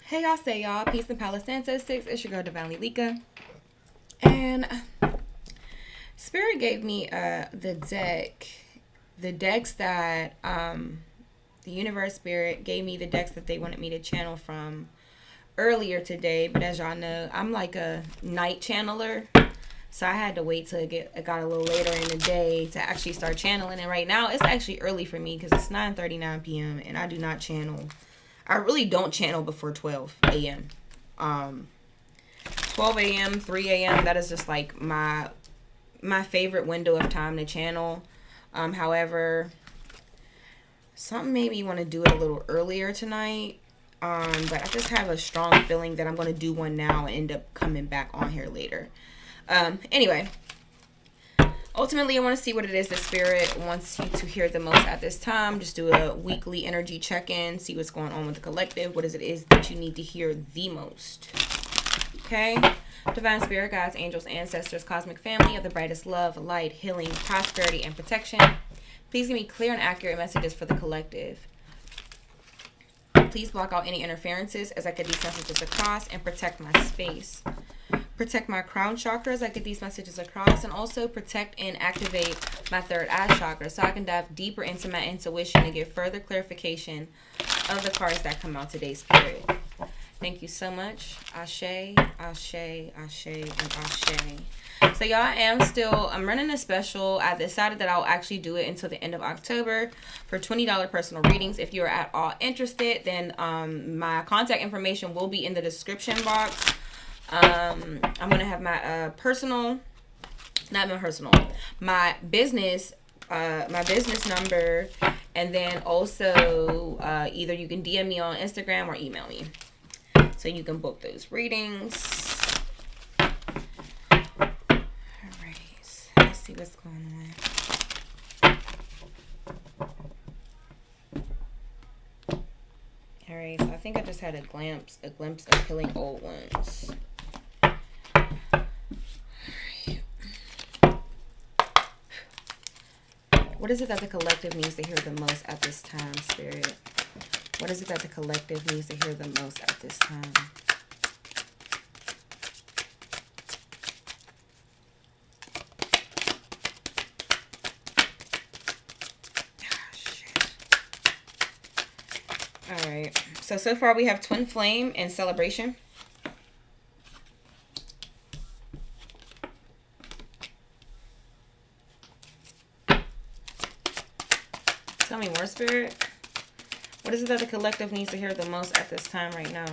Hey y'all, say y'all, peace and Palo Santo 6. It's your girl Divinely Lika. And Spirit gave me the decks that the universe spirit gave me, the decks that they wanted me to channel from earlier today. But as y'all know, I'm like a night channeler. So I had to wait till it got a little later in the day to actually start channeling. And right now it's actually early for me because it's 9:39 p.m. and I do not channel. I really don't channel before 12 a.m. 12 a.m., 3 a.m. That is just like my favorite window of time to channel. However, something made me want to do it a little earlier tonight. But I just have a strong feeling that I'm going to do one now and end up coming back on here later. Anyway, ultimately, I want to see what it is that Spirit wants you to hear the most at this time. Just do a weekly energy check-in, see what's going on with the collective. What is that you need to hear the most? Okay? Divine Spirit, guides, angels, ancestors, cosmic family of the brightest love, light, healing, prosperity, and protection. Please give me clear and accurate messages for the collective. Please block out any interferences as I get these messages across and protect my space. Protect my crown chakra as I get these messages across, and also protect and activate my third eye chakra so I can dive deeper into my intuition and get further clarification of the cards that come out today, Spirit. Thank you so much. Ashe, Ashe, Ashe, and Ashe. So y'all, I'm running a special. I decided that I'll actually do it until the end of October for $20 personal readings. If you're at all interested, then my contact information will be in the description box. I'm going to have my my business number, and then also either you can DM me on Instagram or email me. So you can book those readings. Alright, let's see what's going on. Alright, so I think I just had a glimpse of healing old wounds. What is it that the collective needs to hear the most at this time, Spirit? What is it that the collective needs to hear the most at this time? Alright, so far we have Twin Flame and Celebration. Tell me more, Spirit. What is it that the collective needs to hear the most at this time right now?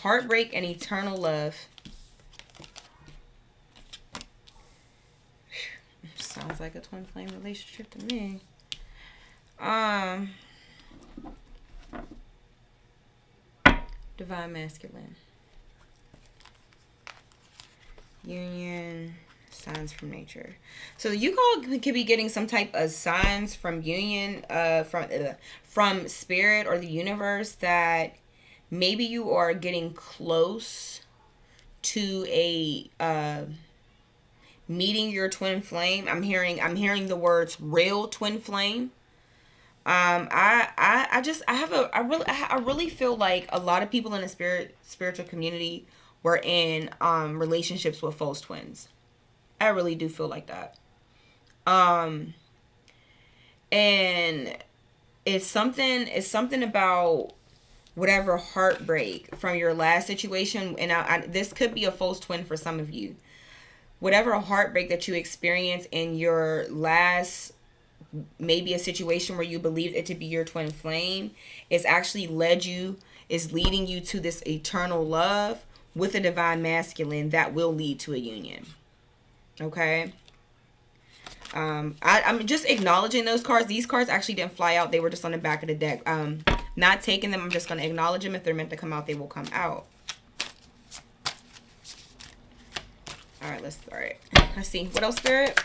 Heartbreak and eternal love. Sounds like a twin flame relationship to me. Divine masculine. Union. Signs from nature. So you all could be getting some type of signs from union, from spirit or the universe that maybe you are getting close to a meeting your twin flame. I'm hearing the words real twin flame. I really feel like a lot of people in the spiritual community were in relationships with false twins. I really do feel like that. And it's something about whatever heartbreak from your last situation, and this could be a false twin for some of you. Whatever heartbreak that you experienced in your last, maybe a situation where you believed it to be your twin flame, is leading you to this eternal love with a divine masculine that will lead to a union. Okay. I'm just acknowledging those cards. These cards actually didn't fly out. They were just on the back of the deck. Not taking them. I'm just going to acknowledge them. If they're meant to come out, they will come out. All right, let's see. What else, Spirit?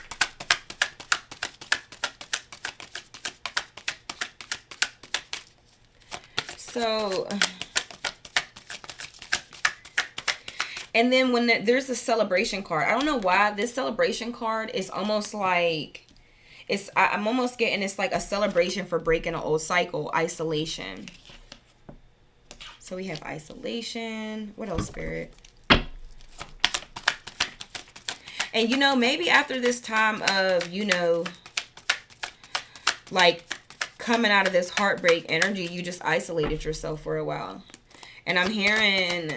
So, and then when there's a celebration card, I don't know why this celebration card is almost like I'm almost getting it's like a celebration for breaking an old cycle, isolation. So we have isolation. What else, Spirit? And you know, maybe after this time of, you know, like coming out of this heartbreak energy, you just isolated yourself for a while. And I'm hearing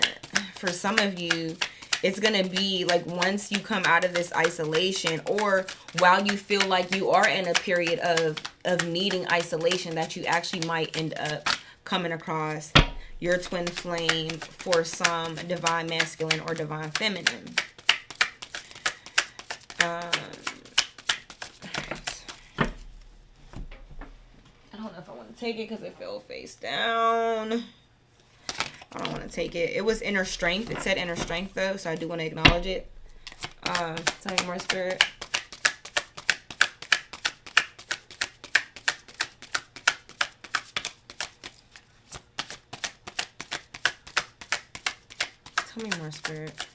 for some of you, it's going to be like once you come out of this isolation, or while you feel like you are in a period of needing isolation, that you actually might end up coming across your twin flame for some divine masculine or divine feminine. I don't know if I want to take it because it fell face down. I don't want to take it. It was inner strength. It said inner strength though, so I do want to acknowledge it. Tell me more, Spirit. Tell me more, Spirit.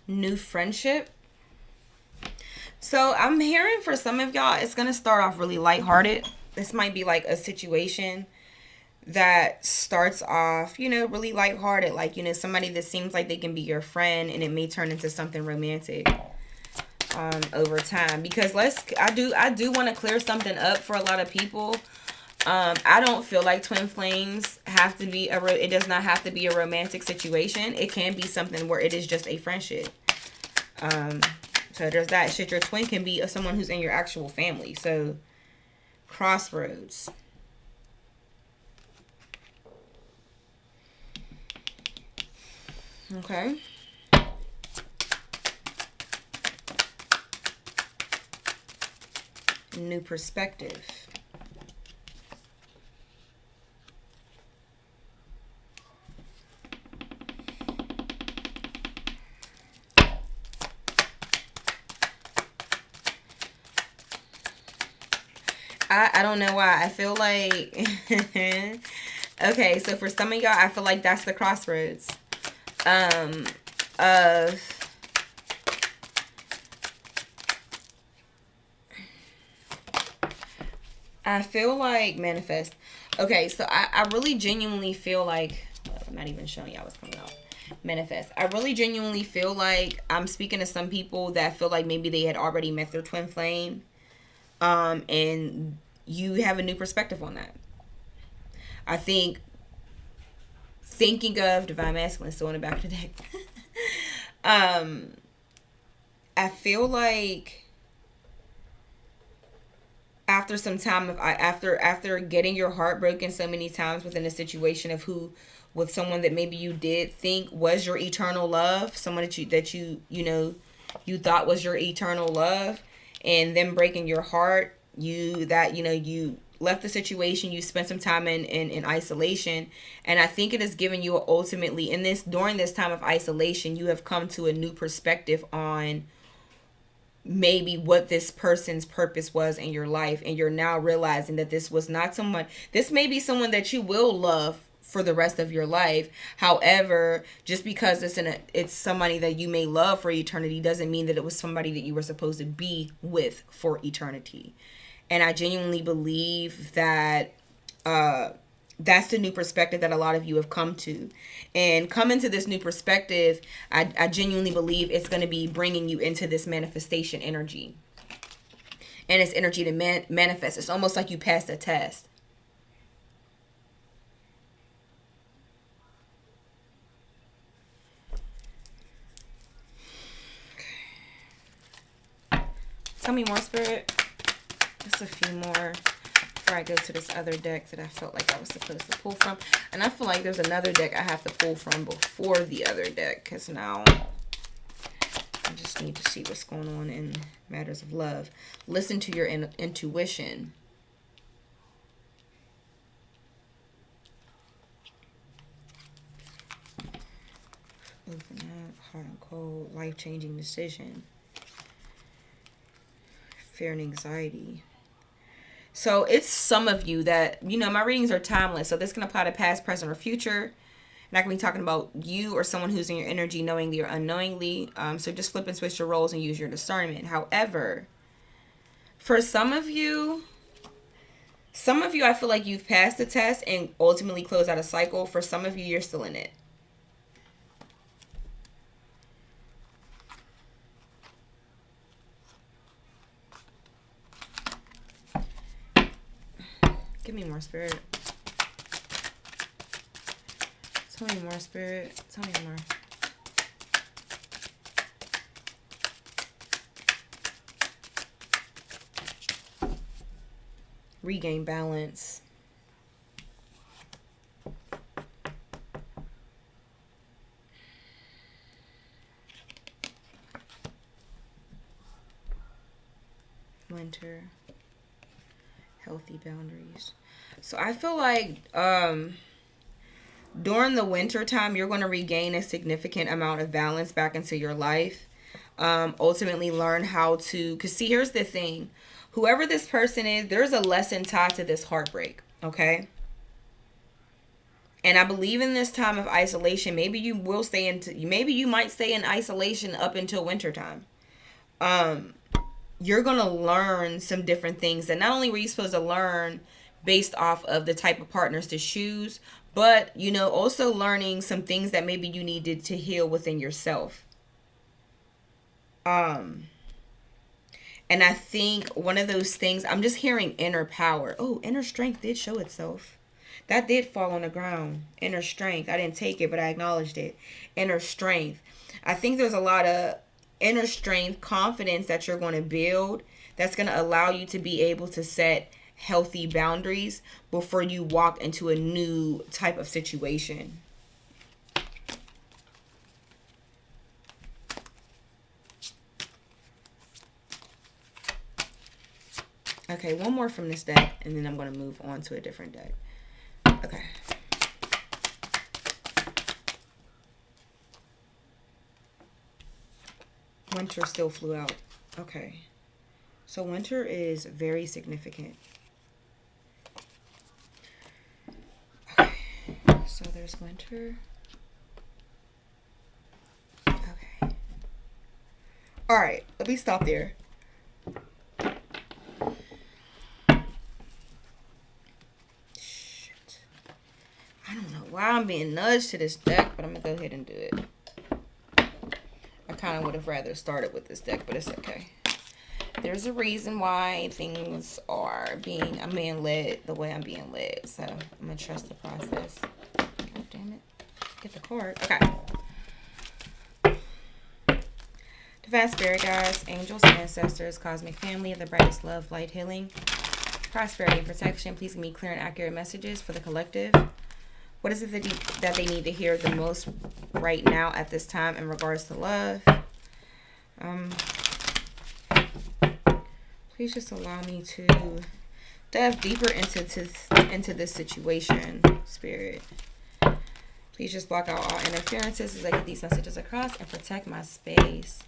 New friendship. So I'm hearing for some of y'all, it's going to start off really lighthearted. This might be like a situation that starts off, you know, really lighthearted. Like, you know, somebody that seems like they can be your friend, and it may turn into something romantic over time. Because I do want to clear something up for a lot of people. I don't feel like twin flames have to be it does not have to be a romantic situation. It can be something where it is just a friendship. So there's that shit. Your twin can be someone who's in your actual family. So crossroads. Okay. New perspective. I don't know why. I feel like okay, so for some of y'all, I feel like that's the crossroads of I feel like manifest. Okay, so I really genuinely feel like, well, I'm not even showing y'all what's coming out. Manifest. I really genuinely feel like I'm speaking to some people that feel like maybe they had already met their twin flame. And you have a new perspective on that. I think thinking of divine masculine still in the back of the deck. I feel like after some time of after getting your heart broken so many times within a situation of with someone that maybe you did think was your eternal love, someone that you know you thought was your eternal love, and them breaking your heart, you left the situation, you spent some time in isolation, and I think it has given you ultimately during this time of isolation, you have come to a new perspective on maybe what this person's purpose was in your life, and you're now realizing that this may be someone that you will love for the rest of your life. However, just because it's somebody that you may love for eternity doesn't mean that it was somebody that you were supposed to be with for eternity. And I genuinely believe that that's the new perspective that a lot of you have come to. And coming to this new perspective, I genuinely believe it's going to be bringing you into this manifestation energy. And it's energy to manifest. It's almost like you passed a test. Okay. Tell me more, Spirit. Just a few more before I go to this other deck that I felt like I was supposed to pull from. And I feel like there's another deck I have to pull from before the other deck, because now I just need to see what's going on in matters of love. Listen to your intuition. Open up, hot and cold, life-changing decision. Fear and anxiety. So it's some of you that, my readings are timeless. So this can apply to past, present, or future. And I can be talking about you or someone who's in your energy knowingly or unknowingly. So just flip and switch your roles and use your discernment. However, for some of you, I feel like you've passed the test and ultimately closed out a cycle. For some of you, you're still in it. Give me more, Spirit. Tell me more, Spirit. Tell me more. Regain balance. Winter. Healthy boundaries. So I feel like during the winter time, you're going to regain a significant amount of balance back into your life. Ultimately learn how to, because see, here's the thing. Whoever this person is, there's a lesson tied to this heartbreak. Okay. And I believe in this time of isolation, maybe you might stay in isolation up until wintertime. You're going to learn some different things that not only were you supposed to learn based off of the type of partners to choose, but, also learning some things that maybe you needed to heal within yourself. And I think one of those things, I'm just hearing inner power. Oh, inner strength did show itself. That did fall on the ground. Inner strength. I didn't take it, but I acknowledged it. Inner strength. I think there's a lot of inner strength, confidence that you're going to build that's going to allow you to be able to set healthy boundaries before you walk into a new type of situation. Okay, one more from this deck, and then I'm going to move on to a different deck. Okay. Winter still flew out. Okay. So winter is very significant. Okay. So there's winter. Okay. All right. Let me stop there. Shit. I don't know why I'm being nudged to this deck, but I'm going to go ahead and do it. I kind of would have rather started with this deck, but it's okay. There's a reason why things are I'm being led the way I'm being led. So I'm going to trust the process. God damn it. Get the card. Okay. Divine Spirit Guides, Angels, Ancestors, Cosmic Family of the Brightest Love, Light, Healing, Prosperity, and Protection. Please give me clear and accurate messages for the collective. What is it that they need to hear the most right now at this time in regards to love? Please just allow me to dive deeper into this situation, Spirit. Please just block out all interferences as I get these messages across and protect my space.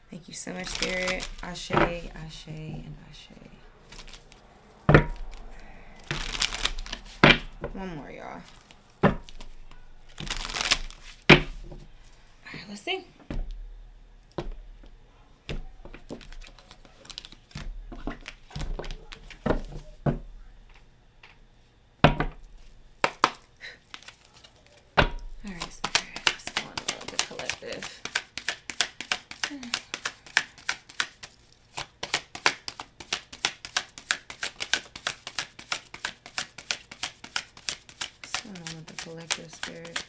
Thank you so much, Spirit. Ashe, Ashe, and Ashe. One more, y'all. All right, let's see. Collective, Spirit.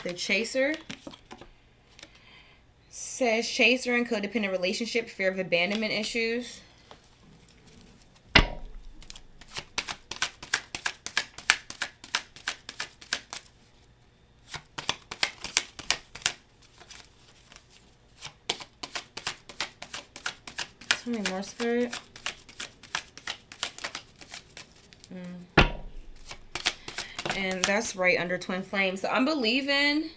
The Chaser says chaser and codependent relationship, fear of abandonment issues. Tell me more, Spirit. And that's right under twin flames. So I'm believing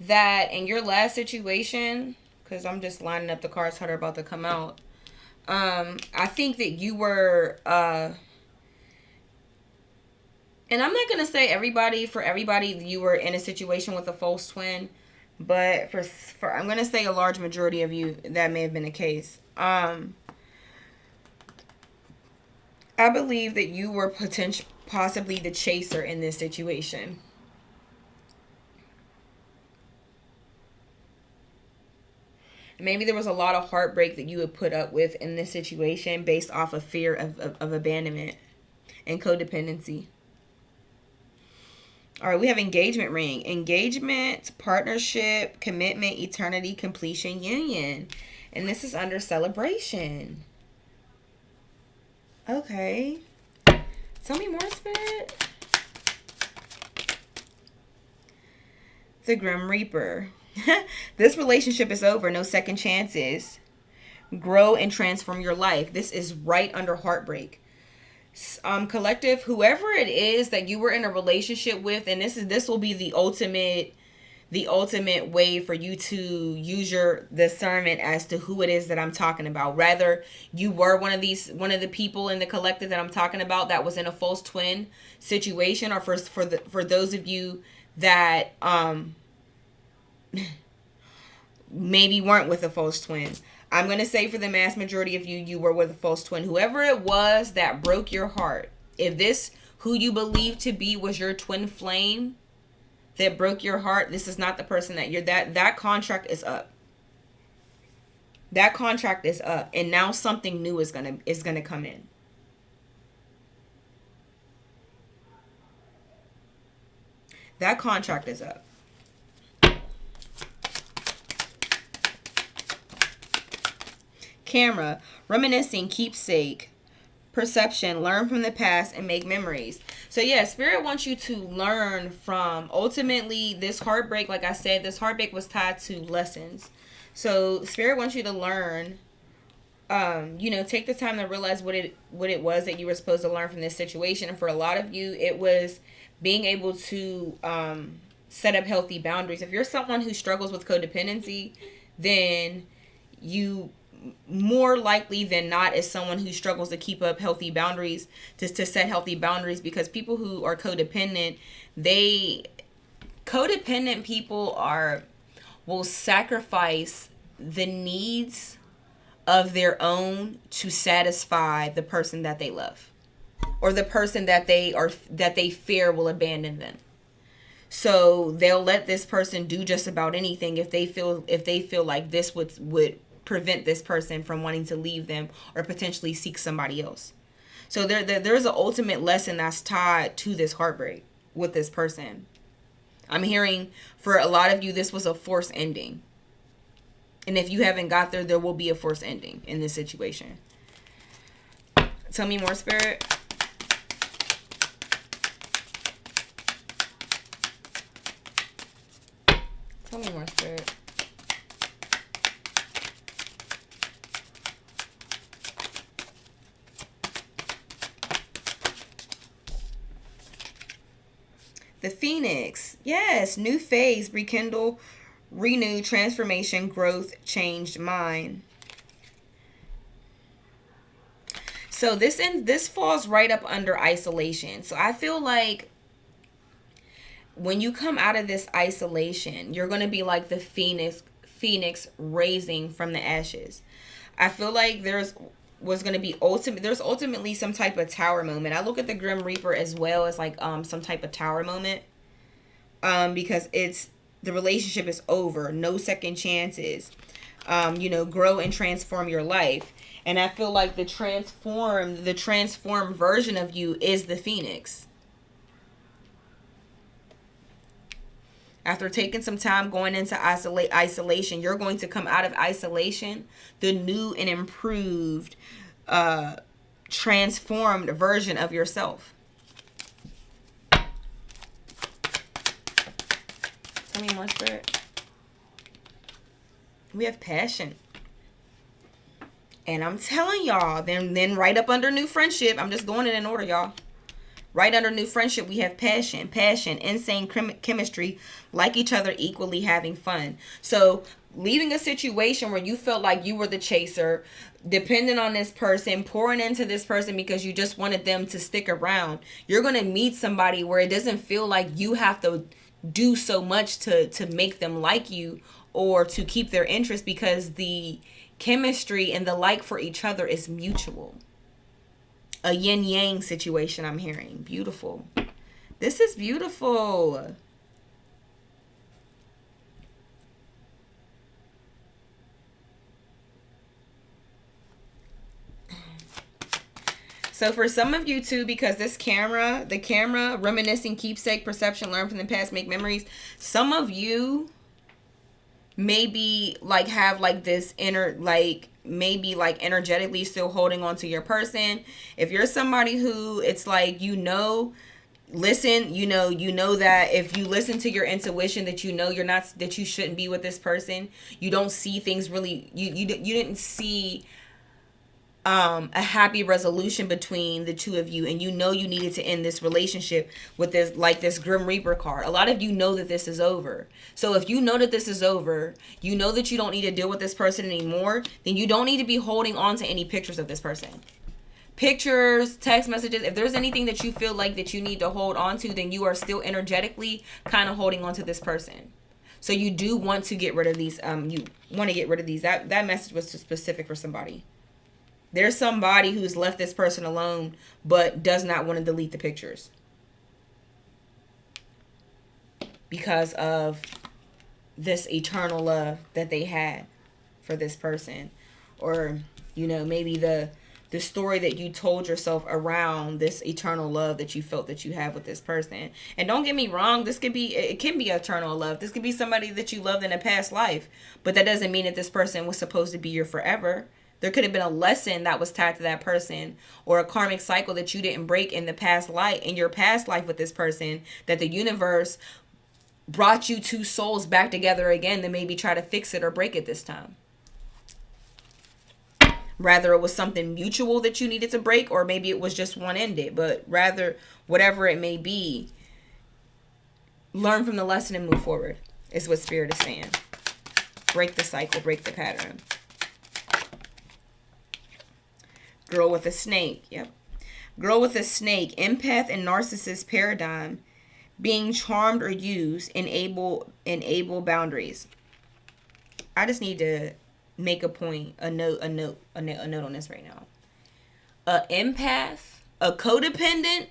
that in your last situation, because I'm just lining up the cards how they're about to come out. I think that you were, and I'm not gonna say for everybody you were in a situation with a false twin, but for I'm gonna say a large majority of you that may have been the case. I believe that you were possibly the chaser in this situation. Maybe there was a lot of heartbreak that you would put up with in this situation based off of fear of abandonment and codependency. All right, we have engagement ring. Engagement, partnership, commitment, eternity, completion, union. And this is under celebration. Okay. Tell me more, Spirit. The Grim Reaper. This relationship is over. No second chances. Grow and transform your life. This is right under heartbreak. Collective, whoever it is that you were in a relationship with, and this will be the ultimate way for you to use your discernment as to who it is that I'm talking about. Rather, you were one of the people in the collective that I'm talking about that was in a false twin situation, or for those of you that maybe weren't with a false twin. I'm going to say for the mass majority of you, you were with a false twin. Whoever it was that broke your heart, if this who you believe to be was your twin flame that broke your heart, this is not the person that contract is up. That contract is up, and now something new is going to come in. That contract is up. Camera, reminiscing, keepsake, perception, learn from the past and make memories. So yeah, Spirit wants you to learn from, ultimately, this heartbreak. Like I said, this heartbreak was tied to lessons. So Spirit wants you to learn, take the time to realize what it was that you were supposed to learn from this situation. And for a lot of you, it was being able to set up healthy boundaries. If you're someone who struggles with codependency, then you more likely than not is someone who struggles to keep up healthy boundaries, to set healthy boundaries, because people who are codependent, codependent people will sacrifice the needs of their own to satisfy the person that they love, or the person that they fear will abandon them. So they'll let this person do just about anything if they feel like this would prevent this person from wanting to leave them or potentially seek somebody else. So there's an ultimate lesson that's tied to this heartbreak with this person. I'm hearing for a lot of you, this was a forced ending. And if you haven't got there will be a forced ending in this situation. Tell me more, Spirit. Tell me more, Spirit. The Phoenix. Yes, new phase, rekindle, renew, transformation, growth, changed mind. So this falls right up under isolation. So I feel like when you come out of this isolation, you're going to be like the phoenix raising from the ashes. I feel like there's ultimately some type of tower moment. I look at the Grim Reaper as well as like some type of tower moment, because it's the relationship is over, no second chances. Grow and transform your life, and I feel like the transformed version of you is the Phoenix. After taking some time going into isolation, you're going to come out of isolation the new and improved, transformed version of yourself. Tell me more, Spirit. We have passion. And I'm telling y'all, then right up under new friendship, I'm just going in order, y'all. Right under new friendship, we have passion, insane chemistry, like each other, equally having fun. So leaving a situation where you felt like you were the chaser, depending on this person, pouring into this person because you just wanted them to stick around, you're going to meet somebody where it doesn't feel like you have to do so much to make them like you or to keep their interest, because the chemistry and the like for each other is mutual. A yin yang situation, I'm hearing. Beautiful. This is beautiful. So for some of you too, because the camera, reminiscing, keepsake, perception, learn from the past, make memories. Some of you maybe like have like this inner, like maybe like energetically still holding on to your person. If you're somebody who it's like, listen, that if you listen to your intuition, that you're not, that you shouldn't be with this person. You don't see things really, you didn't see a happy resolution between the two of you, and you needed to end this relationship with this, like this Grim Reaper card. A lot of you know that this is over. So if you know that this is over, you know that you don't need to deal with this person anymore, then you don't need to be holding on to any pictures of this person. Pictures, text messages, if there's anything that you feel like that you need to hold on to, then you are still energetically kind of holding on to this person. So you do want to get rid of these, you want to get rid of these. That message was specific for somebody. There's somebody who's left this person alone but does not want to delete the pictures because of this eternal love that they had for this person. Or, maybe the story that you told yourself around this eternal love that you felt that you have with this person. And don't get me wrong, it can be eternal love. This could be somebody that you loved in a past life, but that doesn't mean that this person was supposed to be your forever. There could have been a lesson that was tied to that person, or a karmic cycle that you didn't break in your past life with this person, that the universe brought you two souls back together again to maybe try to fix it or break it this time. Rather, it was something mutual that you needed to break, or maybe it was just one-ended. But rather, whatever it may be, learn from the lesson and move forward is what Spirit is saying. Break the cycle, break the pattern. Girl with a snake. Yep. Girl with a snake. Empath and narcissist paradigm. Being charmed or used. Enable boundaries. I just need to make a point, a note on this right now. A empath, a codependent,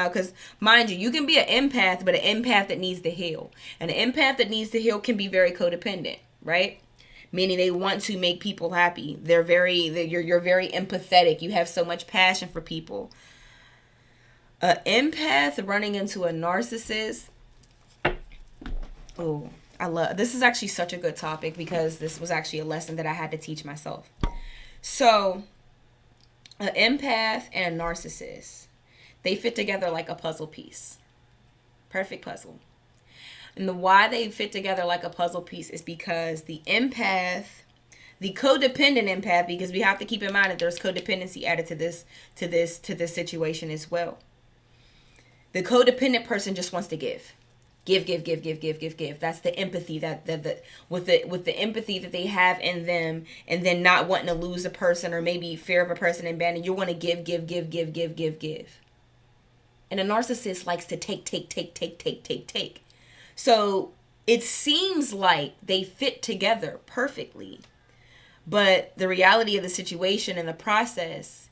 because mind you can be an empath, but an empath that needs to heal. And an empath that needs to heal can be very codependent, right? Meaning they want to make people happy. You're very empathetic. You have so much passion for people. An empath running into a narcissist. Oh, this is actually such a good topic, because this was actually a lesson that I had to teach myself. So, an empath and a narcissist, they fit together like a puzzle piece. Perfect puzzle. And the why they fit together like a puzzle piece is because the empath, the codependent empath, because we have to keep in mind that there's codependency added to this situation as well. The codependent person just wants to give. Give. That's the empathy with the empathy that they have in them, and then not wanting to lose a person, or maybe fear of a person abandoned. You want to give. And a narcissist likes to take. So it seems like they fit together perfectly. But the reality of the situation and the process,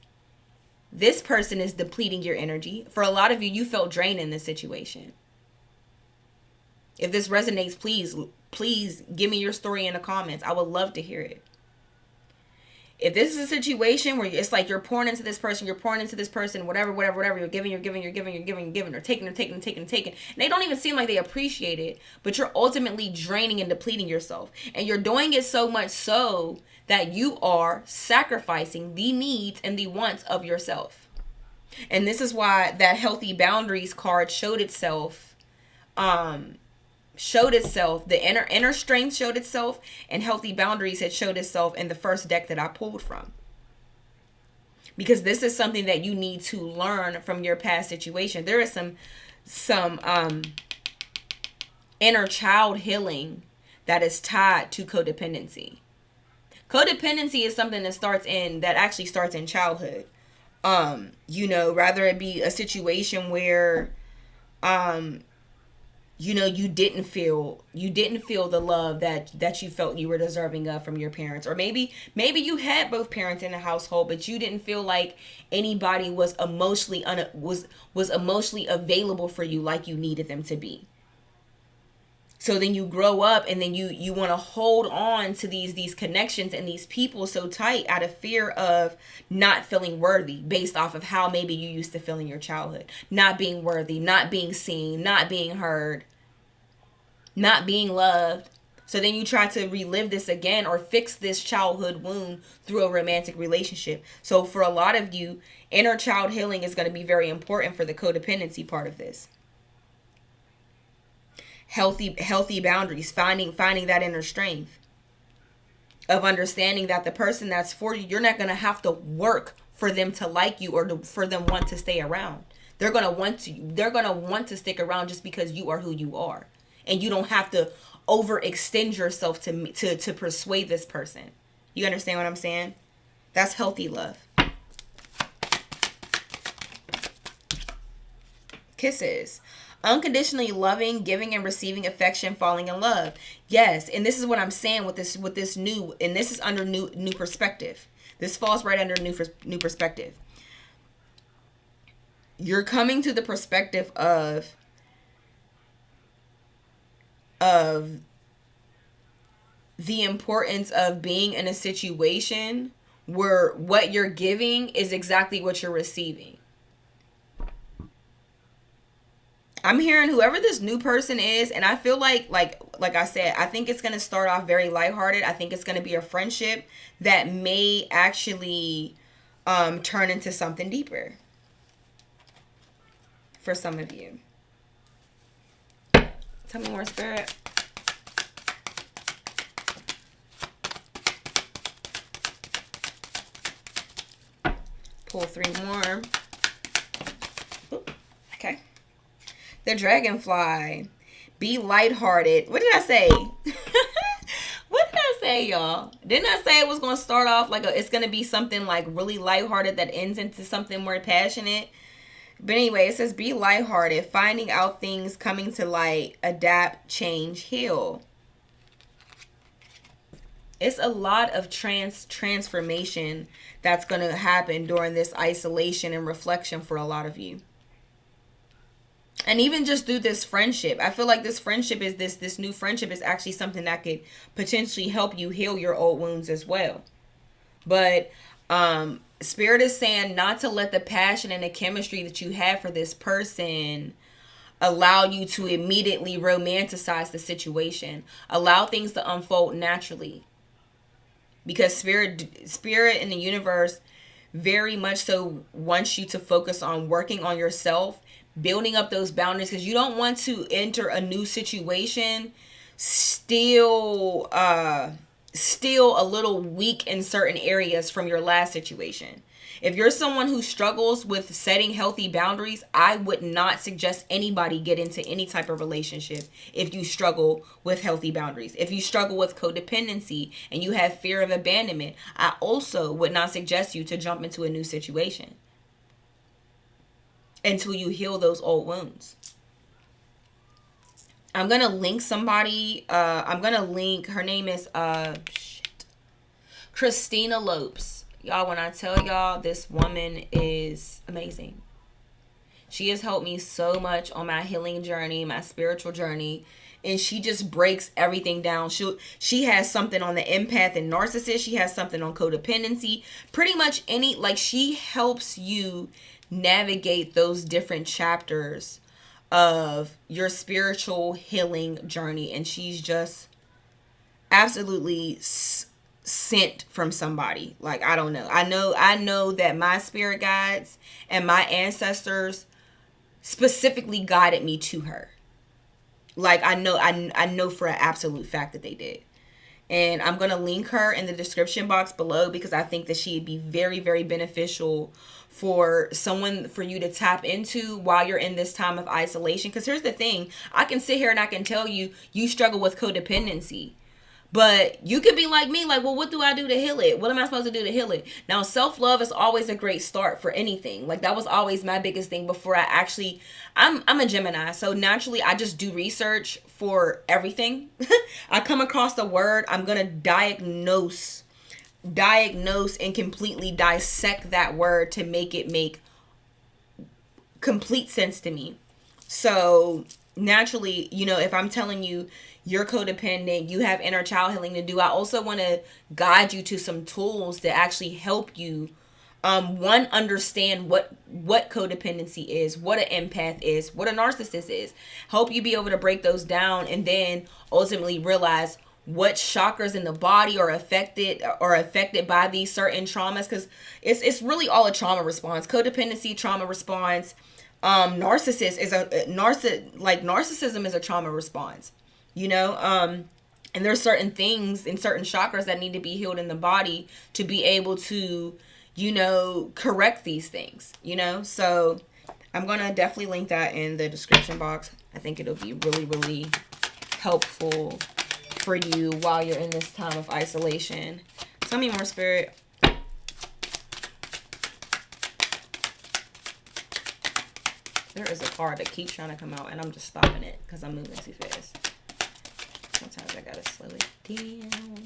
this person is depleting your energy. For a lot of you, you felt drained in this situation. If this resonates, please give me your story in the comments. I would love to hear it. If this is a situation where it's like you're pouring into this person, whatever, you're giving, or taking, and they don't even seem like they appreciate it, but you're ultimately draining and depleting yourself. And you're doing it so much so that you are sacrificing the needs and the wants of yourself. And this is why that healthy boundaries card showed itself showed itself, the inner strength showed itself, and healthy boundaries had showed itself in the first deck that I pulled from. Because this is something that you need to learn from your past situation. There is some inner child healing that is tied to codependency. Codependency is something that actually starts in childhood. Rather it be a situation where you didn't feel the love that you felt you were deserving of from your parents, or maybe you had both parents in the household, but you didn't feel like anybody was emotionally available for you like you needed them to be. So then you grow up, and then you want to hold on to these connections and these people so tight out of fear of not feeling worthy, based off of how maybe you used to feel in your childhood. Not being worthy, not being seen, not being heard, not being loved. So then you try to relive this again, or fix this childhood wound through a romantic relationship. So for a lot of you, inner child healing is going to be very important for the codependency part of this. Healthy boundaries, finding that inner strength of understanding that the person that's for you, you're not going to have to work for them to like you, or for them want to stay around. They're going to want to stick around just because you are who you are, and you don't have to overextend yourself to persuade this person. You understand what I'm saying? That's healthy love. Kisses. Unconditionally loving, giving and receiving affection, falling in love. Yes, and this is what I'm saying with this new, and this is under new perspective. This falls right under new perspective. You're coming to the perspective of the importance of being in a situation where what you're giving is exactly what you're receiving. I'm hearing whoever this new person is, and I feel like I said, I think it's going to start off very lighthearted. I think it's going to be a friendship that may actually turn into something deeper for some of you. Tell me more, Spirit. Pull 3 more. Ooh, okay. The Dragonfly. Be lighthearted. What did I say? What did I say, y'all? Didn't I say it was going to start off like it's going to be something like really lighthearted that ends into something more passionate? But anyway, it says be lighthearted, finding out things, coming to light, adapt, change, heal. It's a lot of transformation that's going to happen during this isolation and reflection for a lot of you. And even just through this friendship, I feel like this friendship is this new friendship is actually something that could potentially help you heal your old wounds as well. But Spirit is saying not to let the passion and the chemistry that you have for this person allow you to immediately romanticize the situation. Allow things to unfold naturally. Because spirit in the universe very much so wants you to focus on working on yourself, building up those boundaries, because you don't want to enter a new situation still a little weak in certain areas from your last situation. If you're someone who struggles with setting healthy boundaries, I would not suggest anybody get into any type of relationship if you struggle with healthy boundaries. If you struggle with codependency and you have fear of abandonment, I also would not suggest you to jump into a new situation until you heal those old wounds. I'm going to link somebody. Her name is Christina Lopes. Y'all, when I tell y'all, this woman is amazing. She has helped me so much on my healing journey, my spiritual journey. And she just breaks everything down. She has something on the empath and narcissist. She has something on codependency. Pretty much she helps you navigate those different chapters of your spiritual healing journey. And she's just absolutely sent from somebody. Like, I don't know. I know that my spirit guides and my ancestors specifically guided me to her. Like I know for an absolute fact that they did. And I'm going to link her in the description box below because I think that she'd be very, very beneficial for someone for you to tap into while you're in this time of isolation. Because here's the thing, I can sit here and I can tell you, you struggle with codependency. But you could be like me, like, well, what do I do to heal it? What am I supposed to do to heal it? Now, self-love is always a great start for anything. Like, that was always my biggest thing before I actually, I'm a Gemini. So naturally, I just do research for everything. I come across the word, I'm going to diagnose and completely dissect that word to make it make complete sense to me. So naturally, you know, if I'm telling you you're codependent, you have inner child healing to do, I also want to guide you to some tools that actually help you one, understand what codependency is, what an empath is, what a narcissist is, help you be able to break those down, and then ultimately realize what chakras in the body are affected by these certain traumas, because it's really all a trauma response. Codependency, trauma response. Narcissist is narcissism is a trauma response, you know. And there's certain things in certain chakras that need to be healed in the body to be able to, you know, correct these things, you know. So I'm gonna definitely link that in the description box. I think it'll be really, really helpful for you while you're in this time of isolation. Tell me more, Spirit. There is a card that keeps trying to come out, and I'm just stopping it because I'm moving too fast. Sometimes I gotta slow it down.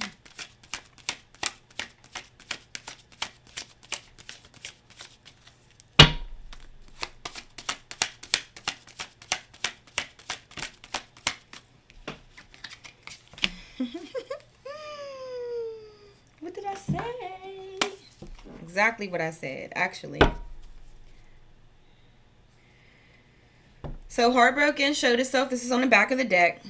What did I say? Exactly what I said, actually. So Heartbroken showed itself. This is on the back of the deck.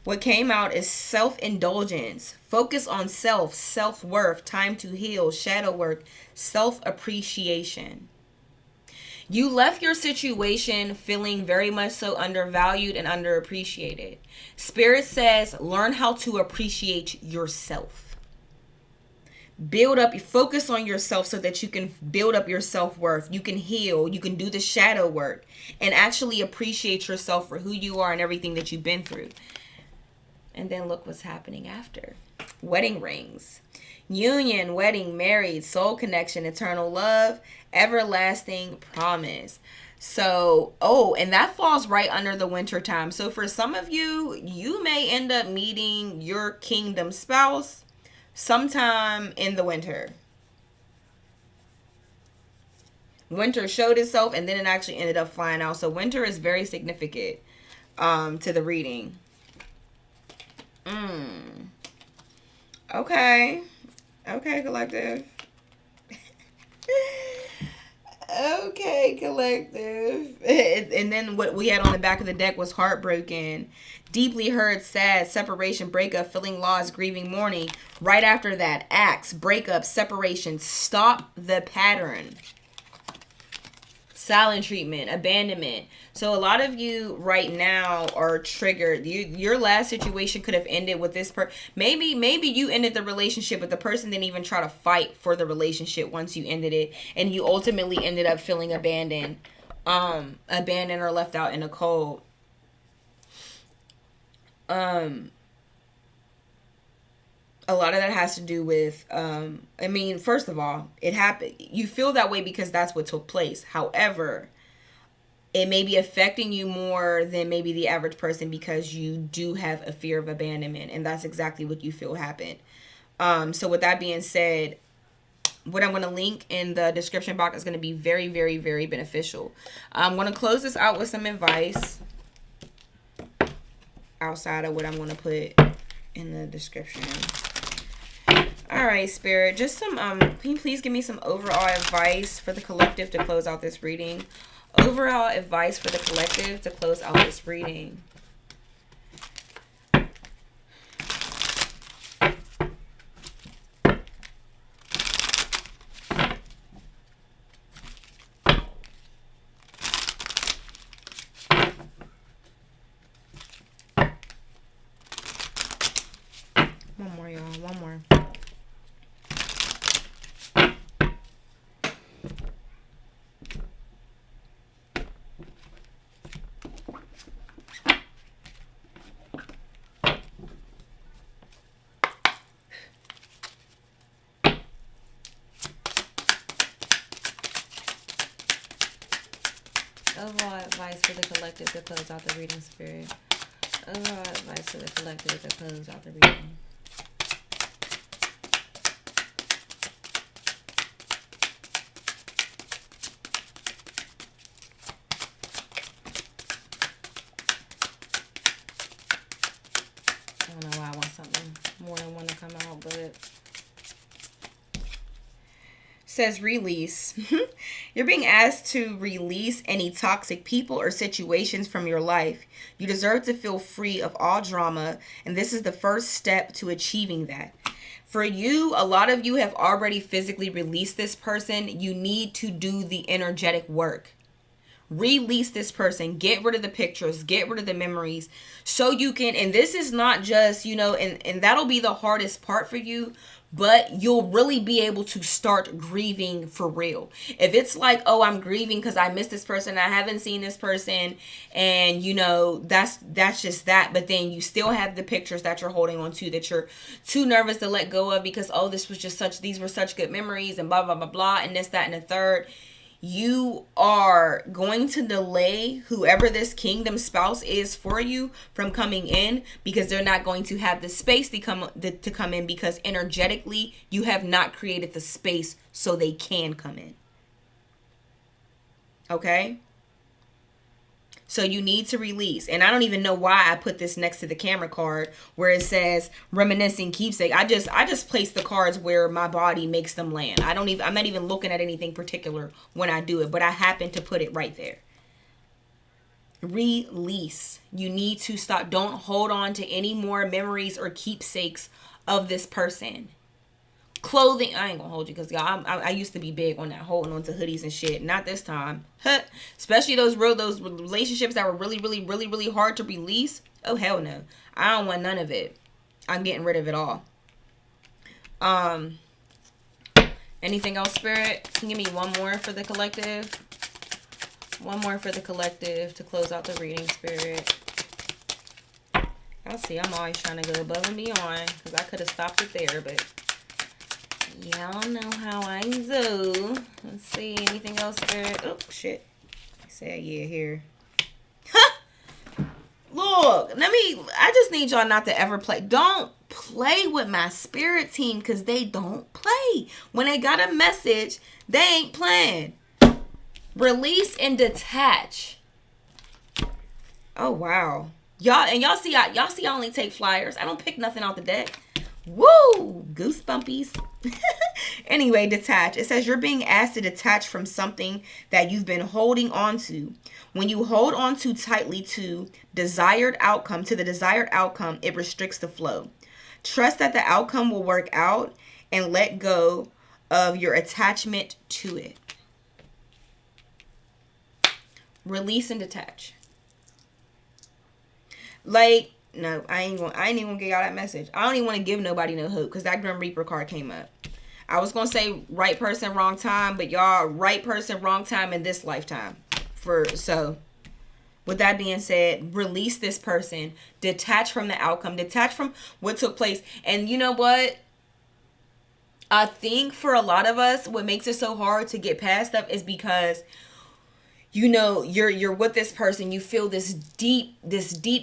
What came out is self-indulgence, focus on self, self-worth, time to heal, shadow work, self-appreciation. You left your situation feeling very much so undervalued and underappreciated. Spirit says, learn how to appreciate yourself. Build up, focus on yourself so that you can build up your self-worth. You can heal, you can do the shadow work, and actually appreciate yourself for who you are and everything that you've been through. And then look what's happening after. Wedding rings. Union, wedding, married, soul connection, eternal love, everlasting promise. So, and that falls right under the winter time. So for some of you, you may end up meeting your kingdom spouse sometime in the winter. Winter showed itself and then it actually ended up flying out. So winter is very significant to the reading. Okay, collective. Okay, collective. And then what we had on the back of the deck was heartbroken, deeply hurt, sad, separation, breakup, feeling lost, grieving, mourning. Right after that, acts, breakup, separation, stop the pattern. Silent treatment, abandonment. So a lot of you right now are triggered. Your last situation could have ended with this maybe you ended the relationship, but the person didn't even try to fight for the relationship once you ended it, and you ultimately ended up feeling abandoned or left out in the cold. A lot of that has to do with, I mean, first of all, it happened. You feel that way because that's what took place. However, it may be affecting you more than maybe the average person because you do have a fear of abandonment, and that's exactly what you feel happened. So with that being said, what I'm going to link in the description box is going to be very, very, very beneficial. I'm going to close this out with some advice outside of what I'm going to put in the description. All right, Spirit, just some, can you please give me some overall advice for the collective to close out this reading? Overall advice for the collective to close out this reading. one more. Overall advice for the collective to close out the reading, Spirit. Overall advice for the collective to close out the reading. I don't know why I want something more than one to come out, but says release. You're being asked to release any toxic people or situations from your life. You deserve to feel free of all drama, and this is the first step to achieving that. For you, a lot of you have already physically released this person. You need to do the energetic work. Release this person, get rid of the pictures, get rid of the memories, so you can, and this is not just, and that'll be the hardest part for you, but you'll really be able to start grieving for real. If it's like, oh, I'm grieving because I miss this person, I haven't seen this person, and that's just that, but then you still have the pictures that you're holding on to that you're too nervous to let go of because, oh, these were such good memories and blah, blah, blah, blah, and this, that, and the third. You are going to delay whoever this kingdom spouse is for you from coming in because they're not going to have the space to come in because energetically you have not created the space so they can come in. Okay? So you need to release. And I don't even know why I put this next to the camera card where it says reminiscing keepsake. I just place the cards where my body makes them land. I'm not even looking at anything particular when I do it, but I happen to put it right there. Release. You need to stop. Don't hold on to any more memories or keepsakes of this person. Clothing, I ain't gonna hold you because y'all, I used to be big on that, holding on to hoodies and shit. Not this time. Especially those relationships that were really, really, really, really hard to release. Oh, hell no. I don't want none of it. I'm getting rid of it all. Anything else, Spirit? Can you give me one more for the collective? One more for the collective to close out the reading, Spirit. Y'all see, I'm always trying to go above and beyond because I could have stopped it there, but y'all know how I do. Let's see. Anything else, Spirit? Oh, shit. I said, yeah, here. Look, I just need y'all not to ever play. Don't play with my spirit team because they don't play. When they got a message, they ain't playing. Release and detach. Oh, wow. Y'all see I only take flyers. I don't pick nothing out the deck. Woo! Goosebumpies. Anyway, detach. It says you're being asked to detach from something that you've been holding on to. When you hold on too tightly to the desired outcome, it restricts the flow. Trust that the outcome will work out and let go of your attachment to it. Release and detach. No, I ain't even gonna give y'all that message. I don't even want to give nobody no hope because that Grim Reaper card came up. I was gonna say right person, wrong time, but y'all, right person, wrong time in this lifetime. So, with that being said, release this person, detach from the outcome, detach from what took place. And you know what? I think for a lot of us, what makes it so hard to get past stuff is because you're with this person, you feel this deep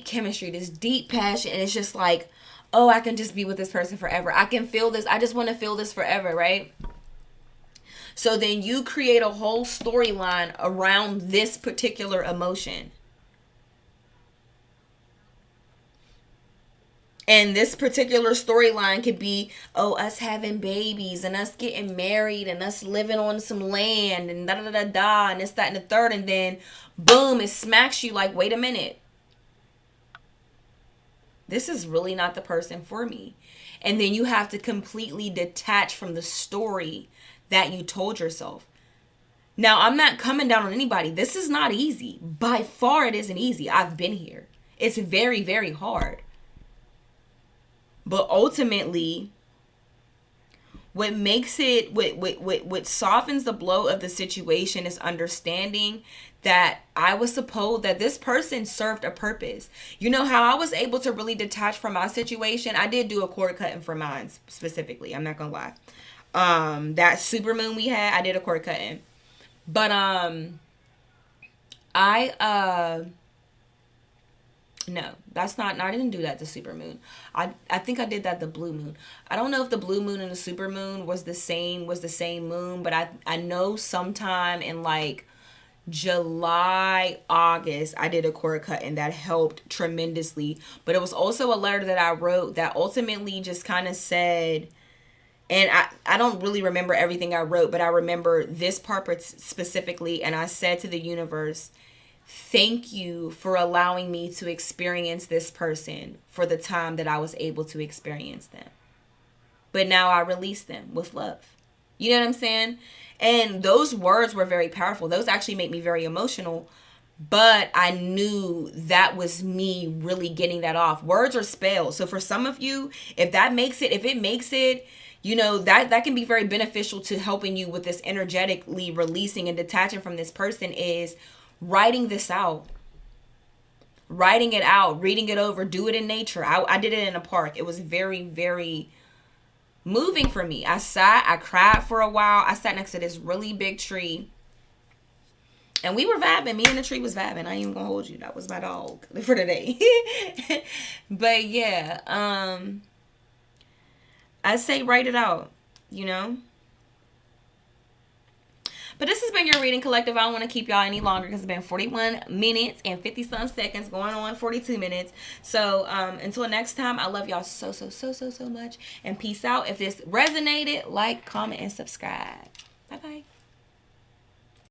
chemistry, this deep passion, and it's just like, oh, I can just be with this person forever. I can feel this. I just want to feel this forever, right? So then you create a whole storyline around this particular emotion. And this particular storyline could be, oh, us having babies and us getting married and us living on some land and da-da-da-da-da and this, that, and the third. And then, boom, it smacks you like, wait a minute. This is really not the person for me. And then you have to completely detach from the story that you told yourself. Now, I'm not coming down on anybody. This is not easy. By far, it isn't easy. I've been here. It's very, very hard. But ultimately, What makes it, what softens the blow of the situation is understanding that that this person served a purpose. You know how I was able to really detach from my situation? I did do a cord cutting for mine specifically. I'm not gonna lie. That super moon we had, I did a cord cutting. But I no, that's not. No, I didn't do that the super moon. I think I did that the blue moon. I don't know if the blue moon and the super moon was the same moon, but I know sometime in like July, August, I did a cord cut and that helped tremendously. But it was also a letter that I wrote that ultimately just kind of said, and I don't really remember everything I wrote, but I remember this part specifically, and I said to the universe, thank you for allowing me to experience this person for the time that I was able to experience them. But now I release them with love. You know what I'm saying? And those words were very powerful. Those actually make me very emotional. But I knew that was me really getting that off. Words are spells. So for some of you, if it makes it, you know, that can be very beneficial to helping you with this energetically releasing and detaching from this person is writing this out. Writing it out, reading it over, do it in nature. I did it in a park. It was very, very moving for me. I cried for a while. I sat next to this really big tree. And we were vibing. Me and the tree was vibing. I ain't even gonna hold you. That was my dog for today. But yeah, I say write it out, you know? But this has been your reading collective. I don't want to keep y'all any longer because it's been 41 minutes and 50 some seconds, going on 42 minutes. So until next time, I love y'all so much. And peace out. If this resonated, like, comment, and subscribe. Bye-bye.